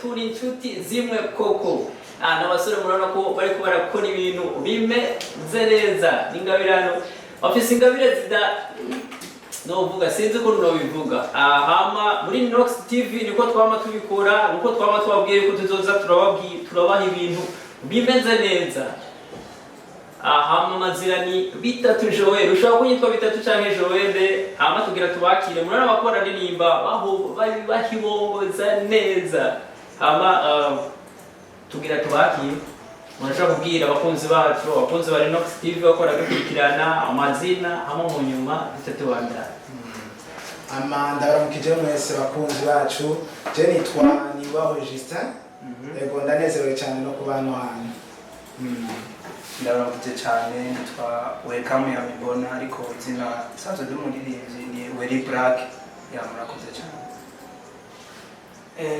turi inshuti zimwe koko n'abasore murabona ko bari ko barakora ibintu bimeze neza n'ingabirano bafise ingabire novuga sinzi ko nobivuga hama muri Linox TV niko twama tubikora niko twama twabwiye ko tuzoza turabaha ibintu bimeze neza hama mazira ni bitatu Joel ushaka kunyitwa bitatu canke Joel hama tugira tubakire murana bakora ndirimba baho bahibongoza neza hama tugira tubakire murashaka kubwira abakunzi bacu abakunzi ba Linox TV bakora gukurikirana amazina hama mu nyuma bitatu banda amanda baramukije mwese bakunzi bacu je nitwa Nibaho Justin ego ndanezerewe cyane no kubana hano ndaramukije cyane nitwa Welcome ya Mibona ariko izina sanzwe ry'umuririmbyi ni Weri Black murakoze cyane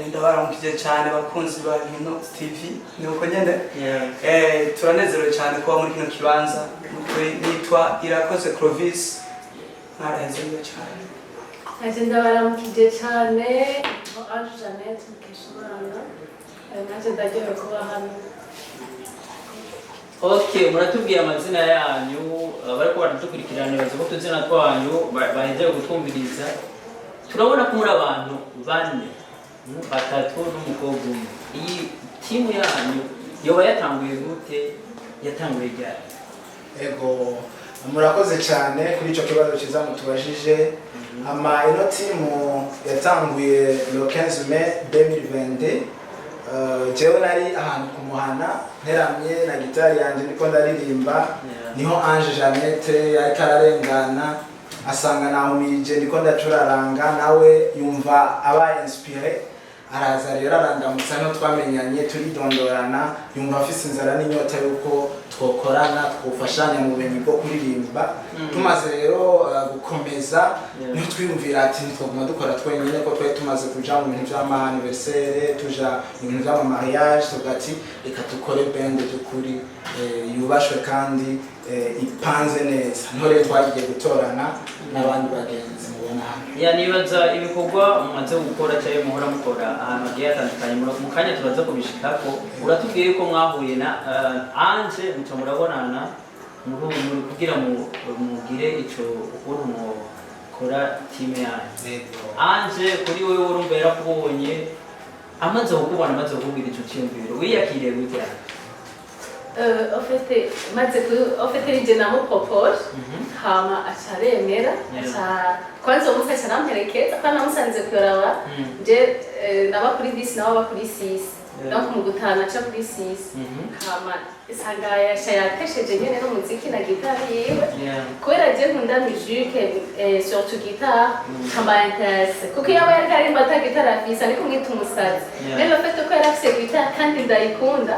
ndabaramukije cyane bakunzi ba Linox TV nuko nyene turanezerewe cyane kuba muri kino kibanza nitwa Irakoze Clovis narahezerewe cyane ndabaramukije cyane Ange Jeannette Mukeshimana naje ndagiye kuba hano. Okay, muratubwiye amazina yanyu bariko baradukurikirana bazo ko tuzina twanyu bahejeje gutwumviriza turabona ko muri abantu bane batatu n'umukobwa umwe iyi timu yanyu yoba yatanguye gute yatanguye ryari ego murakoze cyane kuri ico kibazo kiza mutubajije ama ino timu yatanguye le 15 mai 2022. Jewe nari ahantu kumuhana nteramye na gitari yanje ndiko ndaririmba, niho Ange Jeannette yariko ararengana asanga nahumirije ndiko ndacuraranga, nawe yumva aba inspiré araza rero arandamutsa no twamenyanye turidondorana, yumva afise inzara n'inyota yuko twokorana twufashanya mu bumenyi bwo kuririmba. Tumaze rero gukomeza niho twiyumvira ati ntitwaguma dukora twenyine, ko twari tumaze kuja mu bintu vy'ama anniversaire, tuja mu bintu vy'ama mariage, tugati reka dukore band y'ukuri yubashwe kandi ipanze neza. Niho rero twagiye gutorana n'abandi bagenzi mubona hano. Nibaza ibikorwa mumaze gukora cyangwa muhora mukora ahantu hagiye hatandukanye, mu kanya turaza kubishikako. Uratubwiye ko mwahuye na Ange muca murabonana muri kugira mugire ico ukuntu mukora team yanyu. Ange kuri wewe urumva yarakubonye amaze kukubona, amaze kukubwira ico cyiyumviro wiyakiriye gute? En fait, nije namupropose hama acaremera, kwanza umunsi acaramperekeza kandi namusanze kuyaraba je naba kuri 10 nawe aba kuri 6, donc mu gutana aca kuri 6 hama isanga yatesheje nyene n'umuziki na gitari yiwe kubera je nkunda musique surtout guitare kama intéresse kuko yaba yari karimba ata gitari afise ariko mwita umusazi mais le fait ko yari afise gitari kandi ndayikunda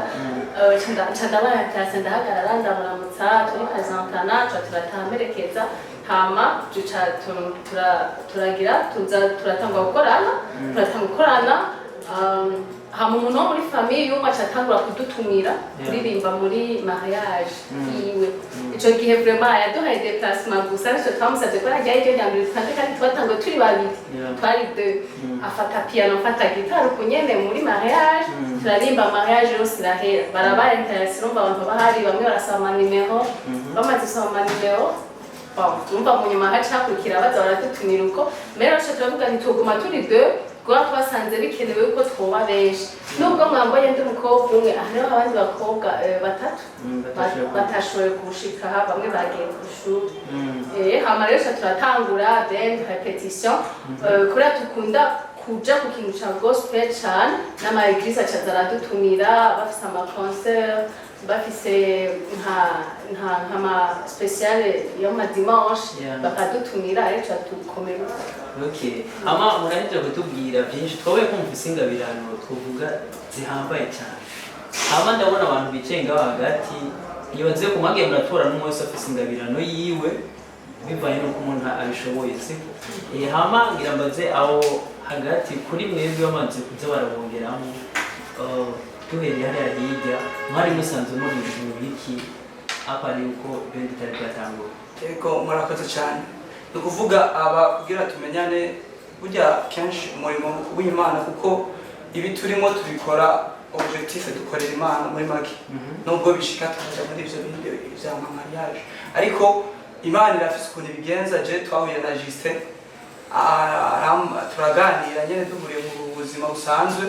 chandabaya intéresse ndahagarara ndamuramutsa turi presentana turatamperekeza hama turagira turatangwa gukorana hama umuntu wo muri famille yumva acatangura kudutumira kuririmba muri mariage yiwe. Ico gihe vraiment yaduhaye déplacement gusa ariko twamusavye ko yajya iryo ryambere kandi twatanguye turi babiri twari deux, afata piano afata gitari kunyene muri mariage turarimba mariage yose irahera, barabaye intéressé urumva abantu bahari bamwe barasaba ama numero, bamaze gusaba ama numero umva mu nyuma hacakurikira baza baradutumira uko mbere turavuga ntituguma turi deux kuko twasanze bikenewe ko twoba benshi, nubwo mwambaye ndi umukobwa umwe hariho abandi bakobwa batatu batashoboye gushika aha, bamwe bagiye ku ishuri. Hama rero turatangura then repetition kubera tukunda kuja ku kintu ca gospel cane n'ama eglise acaza aradutumira bafise ama concert, bafise nk'ama speciale yo ma dimanche bakadutumira ariko tukomera. Okay, ama murahije kutubwira byinshi twowe ko mufise ingabirano twovuga zihambaye cyane. Hama ndabona abantu bicenga hagati nibaze ko mwagiye muratora n'umwe afise ingabirano yiwe bivaye no kumuntu abishoboye siko. Hama ngira mbaze aho hagati kuri mwebwe bamaze kuza barabongeramo duhereye hariya hirya mwari musanzwe muri ibintu biki apa ari uko bende itari kwatangura. Ego murakoze cyane. Ukuvuga aba kugira tumenyane burya kenshi umurimo w'Imana kuko ibi turimo tubikora objectif dukorera Imana muri make nubwo bishika tukaja muri ivyo bindi vya mariage ariko Imana irafise ukuntu ibigenza. Je twahuye na Justin turaganira nyene duhuriye mu buzima busanzwe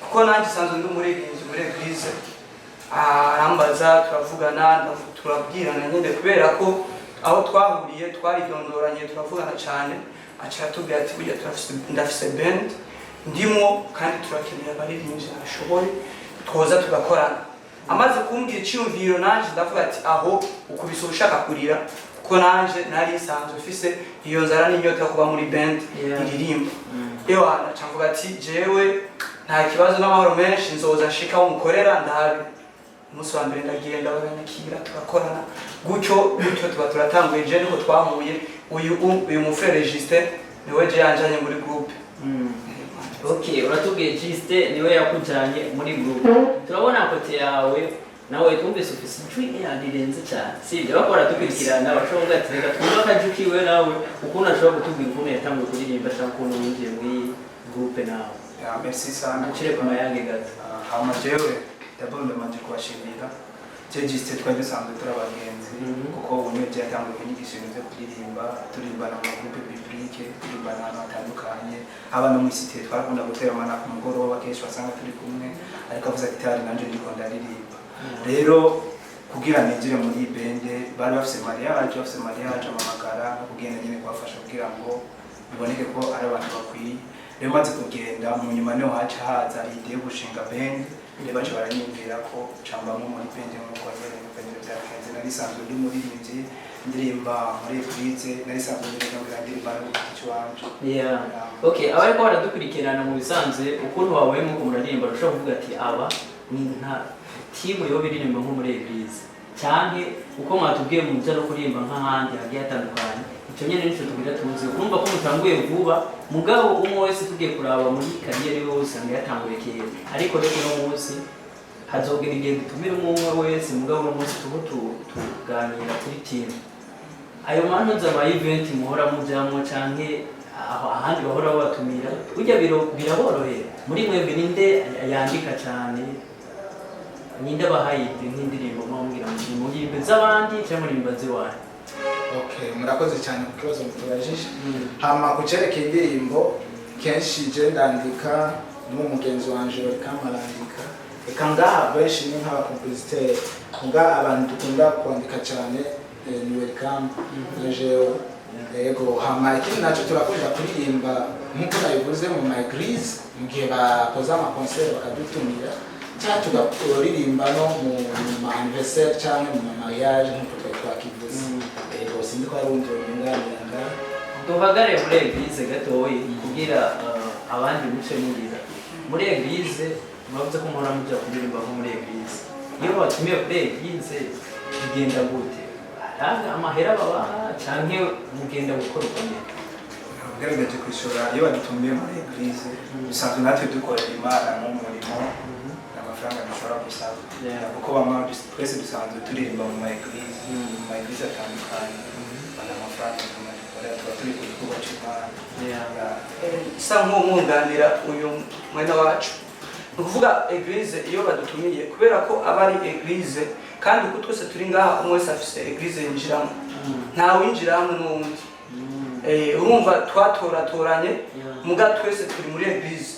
kuko nanjye sanzwe ndi muri eglise arambaza turavugana turabwirana nyene kubera ko aho twahuriye twaridondoranye turavugana cyane acha tubwira ati burya ndafise band ndimo kandi turakeneye abaririmbyi bashoboye twoza tugakorana. Amaze kumbwira icyumviro nanje ndavuga ati aho ukubise ushaka kurira kuko nanje nari isanzwe ufise iyo nzara n'inyota kuba muri band iririmba. Ewa nacavuga ati jewe nta kibazo n'amahoro menshi nzoza shika aho mukorera ndahabi. Umunsi wa mbere ndagenda baganyakira tugakorana gutyo tuba turatanguye. Je niko twahuye uyu mufrere Justin niwe je yanjanye muri groupe. Okay, uratubwiye Justin niwe yakujanye muri groupe. Turabona kote yawe nawe twumvise ufise ijwi yandirenze cyane sibyo bakora tukurikirana bashobora ati reka twumva kajukiwe nawe ukuntu ashobora kutubwira ukuntu yatanguye kuririmba cyangwa ukuntu winjiye muri groupe nawe. Merci sana. Ucire ku mayange gato. Hama jewe d'abord ndamanje kubashimira. Je Justin twari dusanzwe turabagenzi kuko umwe je yatanguye kunyigisha ibintu byo kuririmba, turirimbana mu groupe biblique, turirimbana ahantu hatandukanye, abana mu cité twarakunda guteramana ku mugoroba kenshi wasanga turi kumwe ariko avuze ati tari nanje ndiko ndaririmba. Rero kugira ninjire muri bende bari bafise mariage amamagara no kugenda nyine kubafasha kugira ngo biboneke ko ari abantu bakwiye rero maze kugenda mu nyuma niho haca haza idea yo gushinga band rero baca baranyumvira ko cambamo muri band nk'uko nyene byagenze narisanzwe ndi muririmbyi ndirimba muri eglise narisanzwe ndirimba no gutyo wanje okay abariko baradukurikirana mu bisanzwe ukuntu wabaye mu kumuririmba ushobora kuvuga ati aba ni nta timu yo biririmba nko muri eglise cyane uko mwatubwiye mu byo no kurimba nk'ahandi hagiye hatandukanye icyo nyene nico tugira tuzi urumva ko mutanguye vuba mugabo umwe wese tugiye kuraba muri kariyeri yose ngo yatanguye kera ariko rero no munsi hazogera igihe dutumira umwe wese mugabo no munsi tuganira kuri team ayo mantuza ama event muhora mujamwo canke ahandi bahora batumira burya biraborohera muri mwebwe ninde yandika cyane ninde bahayite nk'indirimbo mwambwira mu yimbe z'abandi cyangwa muri mbazi wawe okay murakoze cyane ku kibazo mutubajije hama kucerekeye indirimbo kenshi je ndandika n'umugenzi wanje kamarandika eka ngaha benshi ni nk'aba compositeur nga abantu dukunda kwandika cyane ni welcome yego hama ikindi naco turakunda kuririmba nk'uko nabivuze mu ma église mu gihe bakoze ama concert bakadutumira cyangwa tugakuririmba no mu ma anniversaire cyangwa mu mariage nk'uko twakivuze yego sindi ko ari undi nganira duhagare muri eglise gatoyi kugira abandi muce mugira muri eglise mwavuze ko muhora muja kuririmba nko muri eglise iyo batumiye kuri eglise bigenda gute amahera babaha canke mugenda gukora ukomeye ugerageje kwishura iyo badutumiye muri eglise bisanzwe natwe dukorera imana nk'umurimo n'amafaranga dushobora gusaba kuko bamwe twese dusanzwe turirimba mu ma eglise atandukanye bana amafaranga tumakorera tuba turi ku gikorwa c'imana isa nk'umwunganira uyu mwene wacu ni ukuvuga eglise iyo badutumiye kubera ko aba ari eglise kandi uko twese turi ngaha umwe wese afise eglise yinjiramo nta winjira hamwe n'uwundi urumva twatoratoranye muga twese turi muri eglise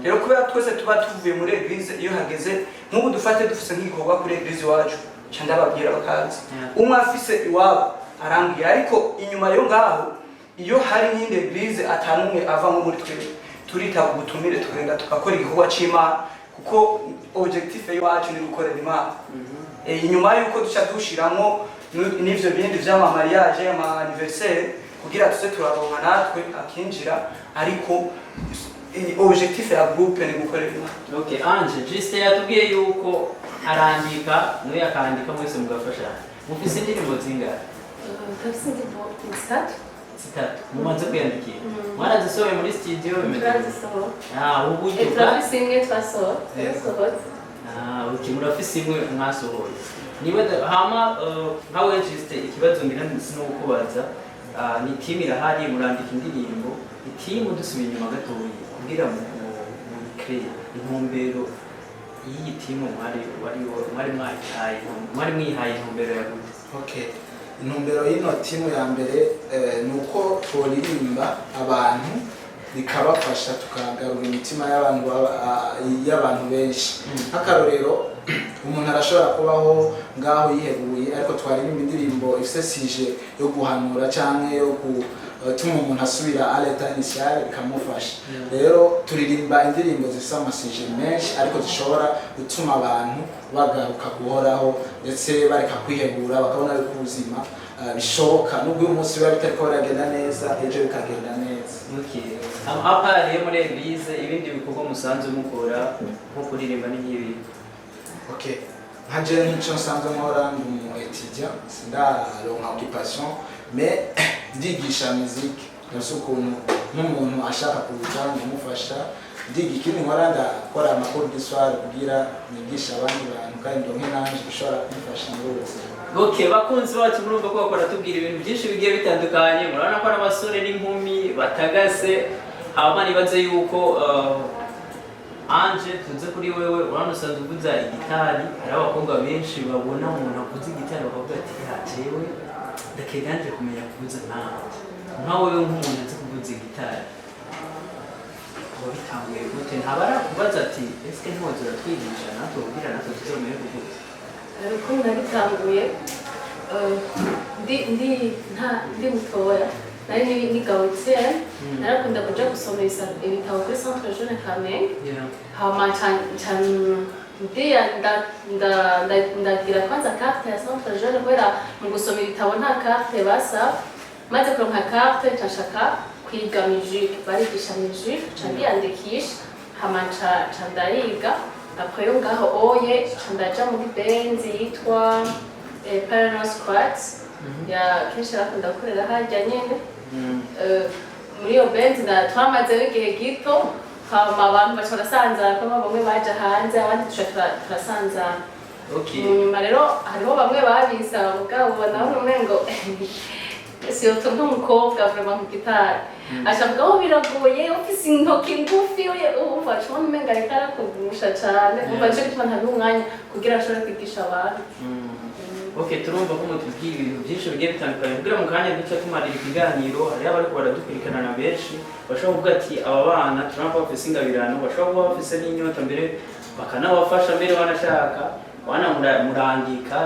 rero kubera twese tuba tuvuye muri eglise iyo hageze nk'ubu dufate dufise nk'igikorwa kuri eglise iwacu ca ndababwira bakazi umwe afise iwabo arambwira ariko inyuma yo ngaho iyo hari n'indi eglise atanumwe avamo muri twebwe turita ubutumire tugenda tukakora igikorwa c'Imana kuko objectif yacu ni gukorera Imana inyuma yuko duca dushiramo n'ivyo bindi vy'ama mariage ama anniversaire kugira tuze turaronka natwe akinjira ariko objectif ya groupe ni gukorera Imana. Okay Ange juste yatubwiye yuko arandika no yakandika mwese mugafasha mufise indirimbo zingahe Tafisi indirimbo zitatu mumaze kwiyandikira mwarazisohoye muri studio turazisohoye ubu turafise imwe twasohoye murafise imwe mwasohoye niba hama nkawe juste ikibazo ngira sinokubaza ni team irahari murandika indirimbo itimu dusubiye inyuma gatoyi kugira mu create intumbero iyi timu mwari mwihaye intumbero ya gute okay intumbero y'ino timu ya mbere nuko tworirimba abantu bikabafasha tukagarura imitima y'abantu benshi nk'akarorero umuntu arashobora kubaho ngaho yihebuye ariko twaririmba indirimbo ifise sije yo guhanura canke yo gutuma umuntu asubira à l'état initial bikamufasha rero turirimba indirimbo zifise amasije menshi ariko zishobora gutuma abantu bagaruka guhoraho ndetse bareka kwihebura bakabona yuko ubuzima bishoboka nubwo uyu munsi biba bitariko baragenda neza ejo bikagenda neza. Apa rero muri eglise ibindi bikorwa musanzwe mukora nko kuririmba n'ibi okay nkaje nk'icyo nsanzwe nkora ndi umu étudiant sindaronka occupation mais ndigisha musique nose ukuntu n'umuntu ashaka kuza ndamufasha ndiga ikindi nkora ndakora amakuru d'histoire kugira nigisha abandi bantu kandi ndonke nanje bishobora kumfasha muri ubuzima. Okay bakunzi bacu murumva ko bakora tubwira ibintu byinshi bigiye bitandukanye murabona ko n'abasore n'inkumi batagase abana ibaze yuko Ange tuze kuri wewe urabona usanzwe uvuza igitari hari abakobwa benshi babona umuntu avuza igitari bakavuga ati yajewe ndakeganje kumenya kuvuza nkawe nk'umuntu azi kuvuza igitari wabitanguye gute ntabara kubaza ati eske ntiwoza uratwigisha natwe ubwira natwe tuzomenye kuvuza uko nabitanguye ndi mutoya nari nigautse narakunda kuja gusoma ibitabo kuri Centre Jeune Kamenge hama ndagira kwanza carte ya Centre Jeune kubera mu gusoma ibitabo nta carte basa maze kuronka carte nshaka kwiga musique barigisha musique ndiyandikisha hama ndariga après yo ngaho oye ndaja muri band yitwa Parallel Squads ya kenshi rakunda gukorera harya nyene muri iyo band twamazeho igihe gito hama abantu baca barasanzara kama bamwe baja hanze abandi turasanzara nyuma rero hariho bamwe babisaba mugabo naho umengo surtout nk'umukobwa vraiment mu gitari ashavuga aho biragoye ufise intoki ngufi umva cuma umenga ariko arakugusha cane umva nico gituma ntabiha umwanya kugira ashobore kwigisha abantu. Turumva ko mutubwira ibintu byinshi bigiye bitandukanye kugira mu kanya duce tumarira ikiganiro hariho abariko baradukurikirana benshi bashobora kuvuga ati aba bana turabona bafise ingabirano bashobora kuba bafise n'inyota mbere bakanabafasha mbere banashaka murandika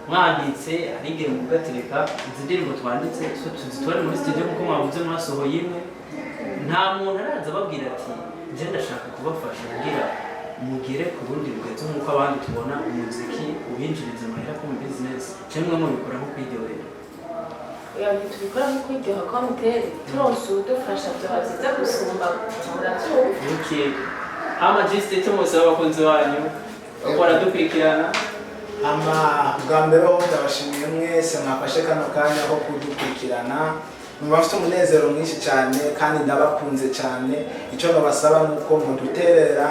mwanditse hari igihe mugatereka izi ndirimbo twanditse tuzitware muri studio kuko mwavuze mwasohoye imwe nta muntu araza ababwira ati nje ndashaka kubafasha kugira mugere ku bundi rugeze nk'uko abandi tubona umuziki ubinjiriza amahera ko mu business cyangwa mubikora nko kwiryohera tubikora nko kwiryoha kwa mutere turonse udufasha byabaziza gusumba murabyumva amajisite cyose abakunzi banyu bakora dukurikirana bwa mbere ho ndabashimiye mwese mwafashe kano kanya ko kudukurikirana mubafite umunezero mwinshi cyane kandi ndabakunze cyane icyo nabasaba nuko muduterera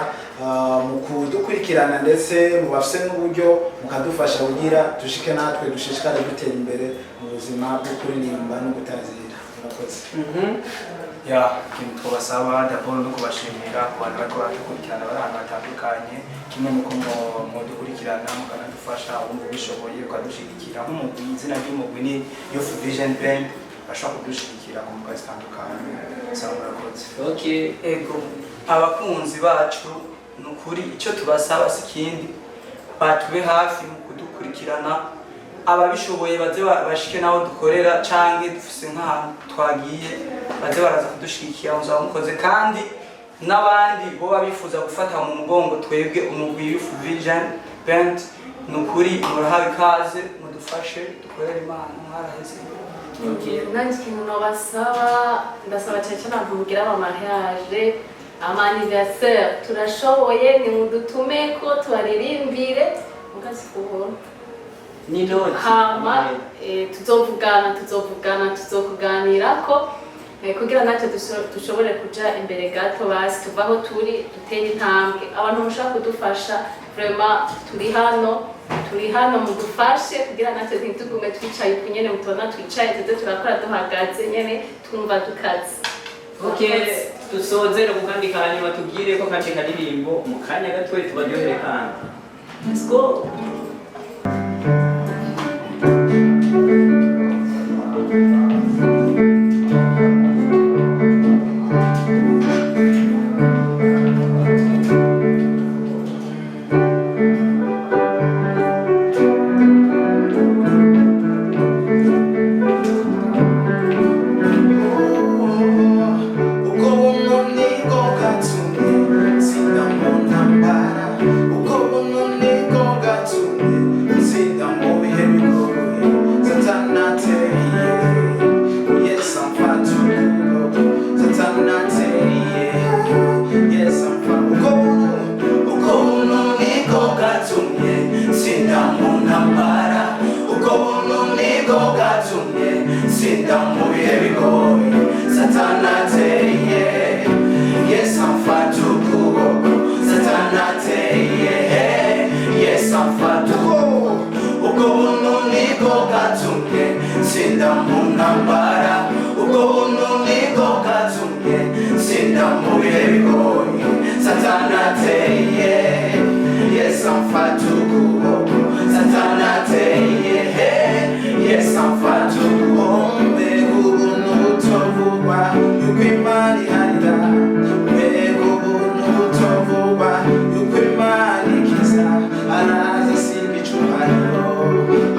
mu kudukurikirana ndetse mubafite n'uburyo mukadufasha kugira dushike natwe dushishikare dutera imbere mu buzima bwo kuririmba no gutazira. Murakoze. Ikintu twabasaba d'abord no kubashimira ku bantu bariko baradukurikirana bari ahantu hatandukanye kimwe nuko mudukurikirana mukanadufasha wumva ubishoboye ukadushigikira nk'umugwi izina ry'umugwi ni Youth Vision Band bashobora kudushigikira ku mbuga zitandukanye. Murakoze. Ego abakunzi bacu nukuri icyo tubasaba sikindi batube hafi mu kudukurikirana ababishoboye baze bashike naho dukorera canke dufise nk'ahantu twagiye baze baraza kudushigikira muzaba mukoze kandi n'abandi bo babifuza gufata mu mugongo twebwe umugwi Youth Vision Band nukuri murahawe ikaze mudufashe dukorere Imana mwaraheze. Nanjye ikintu nabasaba ndasaba cyane abantu mugira ama mariage ama anniversaire turashoboye ni mudutume ko tubaririmbire mukazi kubona hama tuzokuganira ko kugira natwe dushobore kuja imbere gato basi tuvaho turi dutera intambwe abantu mushaka kudufasha vraiment turi hano mudufashe kugira natwe ntitugume twicaye kunyene mutona twicaye tuze turakora duhagaze nyene twumva dukaze. Tusozere kukandika hanyuma tubwire ko kandi kadirimbo mu kanya gatoye tubaryohere kandi. Let's go.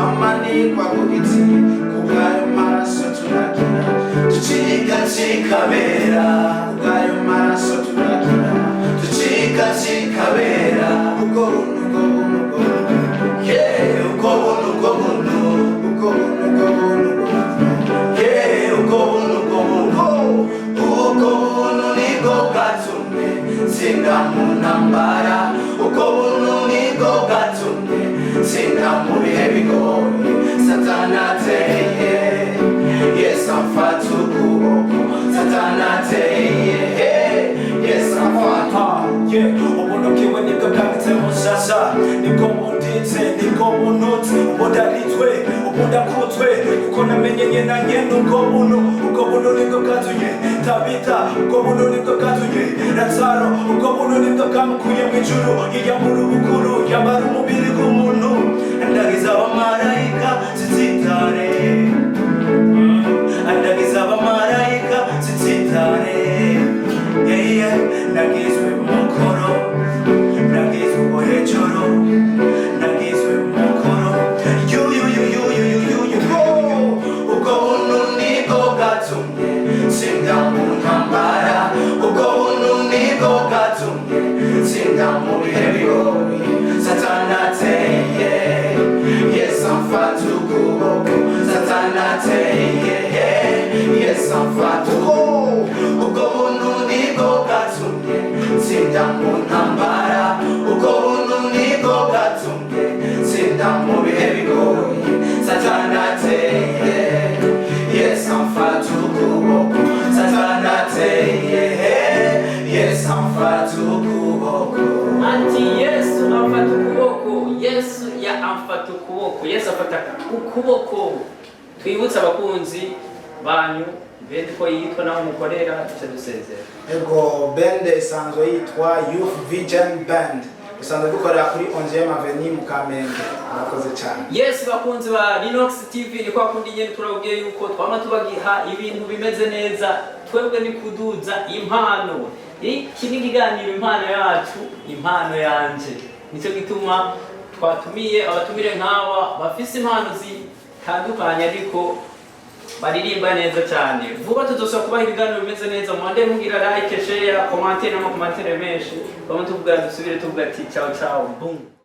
Amani kwa kugiti kugayo maraso tunagira ducikacikabera ubwayo maraso turakira ducikacikabera ubwo buntu ubwo buntu ubwo buntu yeah ubwo buntu ubwo buntu ubwo buntu ubwo buntu yeah ubwo buntu ubwo buntu ubwo buntu nibwo bwatumye sinda mu ntambara ubwo buntu nibwo bwatumye sinda mu bihe bigoye satani ateye yes amfata ukuboko satani ateye yes amfata ubuntu bwiwe nibwo bwanditse mu shasha nibwo munditse nibwo munutse ubudanditswe ubudakutswe kuko namenye nyena nyene ubwo buntu nibwo bwatumye tabita ubwo buntu nibwo bwatumye lazaro ubwo buntu nibwo bwamukuye mu ijuru yiyambura ubukuru yambara umubiri w'umuntu ndagiza abamarayika zitsitare ndagiza abamarayika zitsitare nagizwe mukoro nagizwe uwo hejuru nagizwe mukoro ubwo buntu nibwo bwatumye sinda mu ntambara ubwo buntu nibwo bwatumye sinda mu bihe bigoye satani ateye yes amfata ukuboko satani ateye yes amfata ubwo buntu nibwo bwatumye sinda mu ntambara ubwo buntu nibwo bwatumye sinda mu bihe bigoye satani ateye yes amfata ukuboko satani ateye yes amfata ukuboko ati Yesu amfata ukuboko Yesu ya amfata ukuboko Yesu afata ukuboko twibutsa abakunzi banyu bende ko yitwa naho mukorera duce dusezera ego band isanzwe yitwa Youth Vision Band isanzwe dukorera kuri 11e Avenue mu Kamenge murakoze cyane Yes bakunzi ba Linox TV ni kwa kundi nyene turabwiye yuko twama tubagiha ibintu bimeze neza twebwe ni kuduza impano iki ni kiganiro impano yacu impano yanje nicyo gituma twatumiye abatumire nkawa bafise impano zitandukanye ariko baririmba neza cyane vuba tuzosaba kubaha ibiganiro bimeze neza mwande mugira like share commentaire n'amakomantere menshi bamwe tuvuga dusubire tuvuga ati ciao ciao boom